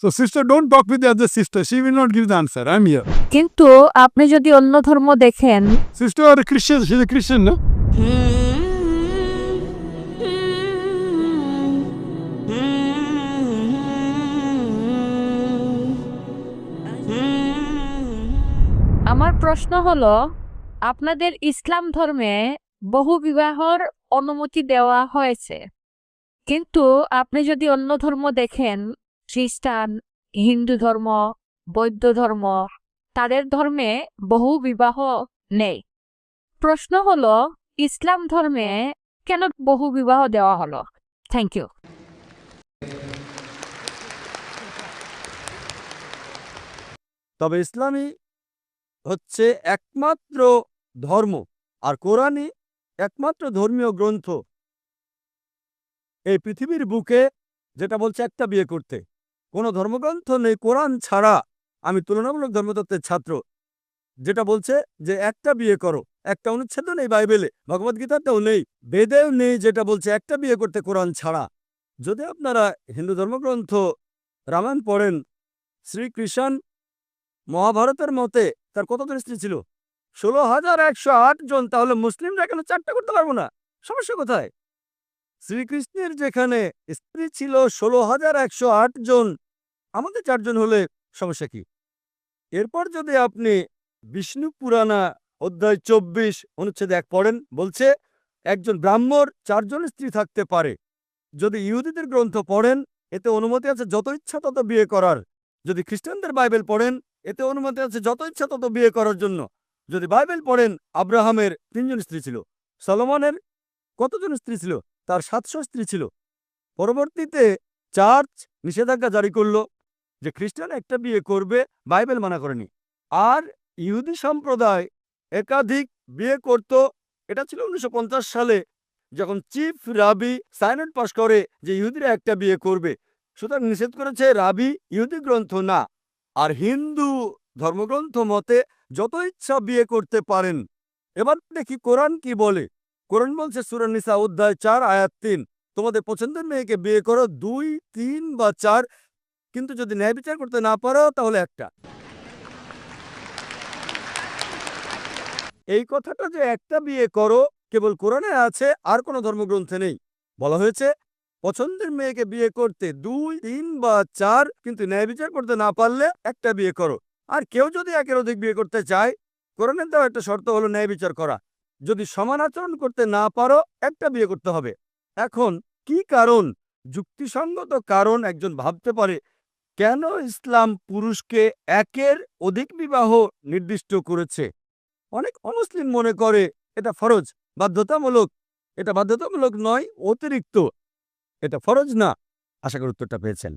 So sister, don't talk with the other sister. She will not give the answer. I'm here. কিন্তু আপনি যদি অন্য ধর্ম দেখেন, Sister are a Christian. She's a Christian, no? আমার প্রশ্ন হলো, আপনাদের ইসলাম ধর্মে বহু বিবাহর অনুমতি দেওয়া হয়েছে, কিন্তু আপনি যদি অন্য ধর্ম দেখেন, খ্রিস্টান, হিন্দু ধর্ম, বৌদ্ধ ধর্ম, তাদের ধর্মে বহু বিবাহ নেই। প্রশ্ন হলো, ইসলাম ধর্মে কেন বহু বিবাহ দেওয়া হলো? Thank you. তবে ইসলামই হচ্ছে একমাত্র ধর্ম, আর কোরআনই একমাত্র ধর্মীয় গ্রন্থ এই পৃথিবীর বুকে যেটা বলছে একটা বিয়ে করতে। কোনো ধর্মগ্রন্থ নেই কোরআন ছাড়া। আমি তুলনামূলক ধর্মতত্ত্বের ছাত্র, যেটা বলছে যে একটা বিয়ে করো। একটা অনুচ্ছেদ নেই বাইবেলে, ভগবদ্গীতাতেও নেই, বেদেও নেই, যেটা বলছে একটা বিয়ে করতে কোরআন ছাড়া। যদি আপনারা হিন্দু ধর্মগ্রন্থ রামায়ণ পড়েন, শ্রীকৃষ্ণ মহাভারতের মতে তার কতজন স্ত্রী ছিল? 16,108 জন। তাহলে মুসলিমরা কেন 4টা করতে পারবো না? সমস্যা কোথায়? শ্রীকৃষ্ণের যেখানে স্ত্রী ছিল 16,108 জন, আমাদের 4 জন হলে সমস্যা কি? এরপর যদি আপনি বিষ্ণু পুরাণা অধ্যায় 24 অনুচ্ছেদ 1 পড়েন, বলছে একজন ব্রাহ্মণ 4 জন স্ত্রী থাকতে পারে। যদি ইহুদিদের গ্রন্থ পড়েন, এতে অনুমতি আছে যত ইচ্ছা তত বিয়ে করার। যদি খ্রিস্টানদের বাইবেল পড়েন, এতে অনুমতি আছে যত ইচ্ছা তত বিয়ে করার জন্য। যদি বাইবেল পড়েন, আব্রাহামের 3 জন স্ত্রী ছিল। সলোমনের কতজন স্ত্রী ছিল? তার 700 স্ত্রী ছিল। পরবর্তীতে চার্চ নিষেধাজ্ঞা জারি করলো যে খ্রিস্টান একটা বিয়ে করবে, বাইবেল মানা করেনি। আর ইহুদি সম্প্রদায় একাধিক বিয়ে করত। এটা ছিল 1950 সালে, যখন চিফ রাবি সাইনড পাশ করে যে ইহুদিরা একটা বিয়ে করবে। সুতরাং নিষেধ করেছে রাবি, ইহুদি গ্রন্থ না। আর হিন্দু ধর্মগ্রন্থ মতে যত ইচ্ছা বিয়ে করতে পারেন। এবার দেখি কোরআন কি বলে। কোরআন বলছে সূরা নিসা অধ্যায় 4 আয়াত 3, তোমাদের পছন্দের মেয়েকে বিয়ে করো 2, 3 বা 4, কিন্তু যদি ন্যায় বিচার করতে না পারো তাহলে একটা। এই কথাটা যে একটা বিয়ে করো কেবল কোরআনে আছে, আর কোনো ধর্মগ্রন্থে নেই। বলা হয়েছে পছন্দের মেয়েকে বিয়ে করতে 2, 3 বা 4, কিন্তু ন্যায় বিচার করতে না পারলে একটা বিয়ে করো। আর কেউ যদি একের অধিক বিয়ে করতে চায়, কোরআনের দেওয়া একটা শর্ত হলো ন্যায় বিচার করা। যদি সমান আচরণ করতে না পারো, একটা বিয়ে করতে হবে। এখন কি কারণ, যুক্তিসঙ্গত কারণ একজন ভাবতে পারে কেন ইসলাম পুরুষকে একের অধিক বিবাহ নির্দিষ্ট করেছে? অনেক অমুসলিম মনে করে এটা ফরজ, বাধ্যতামূলক। এটা বাধ্যতামূলক নয়, অতিরিক্ত। এটা ফরজ না। আশা করি উত্তরটা পেয়েছেন।